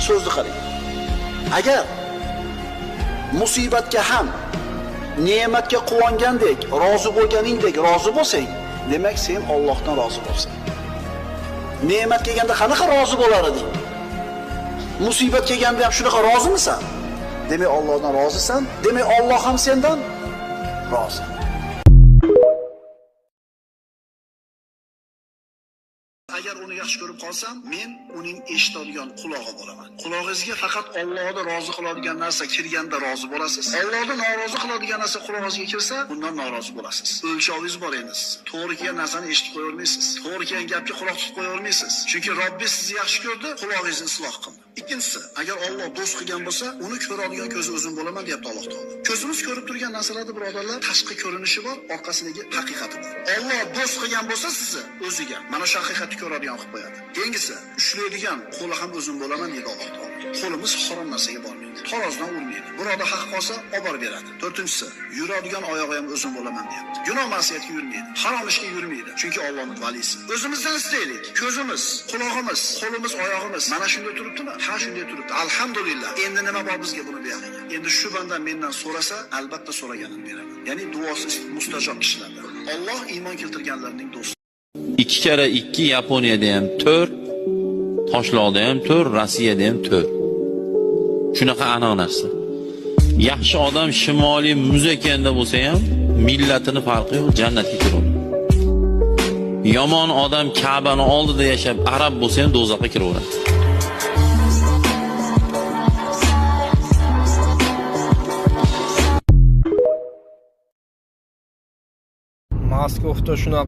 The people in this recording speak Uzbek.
So'zni qarang. Agar musibatga ham ne'matga quvongandek, rozi bo'lganingdek rozi bo'lsang, demak sen Allohdan rozi bo'lsan. Ne'mat kelganda qanaqa rozi bo'lar eding? Musibat kelganda ham shunaqa rozimisan? Demak Allohdan rozisan, demak Alloh ham sendan rozi. Agar uni yaxshi ko'rib qolsam, men uning eshitadigan qulog'i bo'laman. Qulog'ingizga faqat Allohni rozi qiladigan narsa kirganda rozi bo'lasiz. Allohni norozi qiladigan narsa qulog'ingizga kirsa, bundan norozi bo'lasiz. O'lchovingiz bor endi. To'g'ri kelgan narsani eshitib qo'ya olmaysiz. To'g'ri kelgan gapga quloq tutib qo'ya olmaysiz. Chunki Robbingiz sizni yaxshi ko'rdi, qulog'ingizni isloh qildi. Ikkinchisi, agar Alloh do'st qilgan bo'lsa, uni ko'radigan ko'zi o'zim bo'laman, deyapti Alloh taolo. Ko'zimiz ko'rib turgan narsalarda birodarlar, tashqi ko'rinishi bor, orqasidagi haqiqati bor. Alloh do'st qilgan bo'lsa sizni o'ziga mana shu haqiqatni ko'radigan qilib qo'yadi. Keyingisi, ushlaydigan qo'li ham o'zim bo'laman, deydi Alloh taolo. Qo'limiz harom narsaga bormaydi. Tarozidan urmaydi. Biroda haq qolsa olib borib beradi. To'rtinchisi, yuradigan oyog'i ham o'zim bo'laman, deyapti. Gunoh ma'siyatga yurmaydi, harom ishga yurmaydi. Chunki Allohning valisi. O'zimizdan istaylik. Ko'zimiz, quloqimiz, qo'limiz, oyog'imiz mana shunday turibdimi? Ha, shunday turibdi. Alhamdulillah. Endi nima bor bizga buni buyog'iga? Endi shu bandan mendan so'rasa, albatta so'raganini beraman. Ya'ni duosi mustajob kishilardan. Alloh iymon keltirganlarning do'sti. 2 kere 2 Yaponiyada ham 4, Toshloqda ham 4, Rossiyada ham 4. Shunaqa aniq narsa. Yaxshi odam Shimoliy muz ekanda bo'lsa ham millatini farqi yo'q, jannatga kiradi. Yomon odam Ka'bani oldida yashab arab bo'lsa ham do'zaxga kiraveradi. Maskovda shunaqa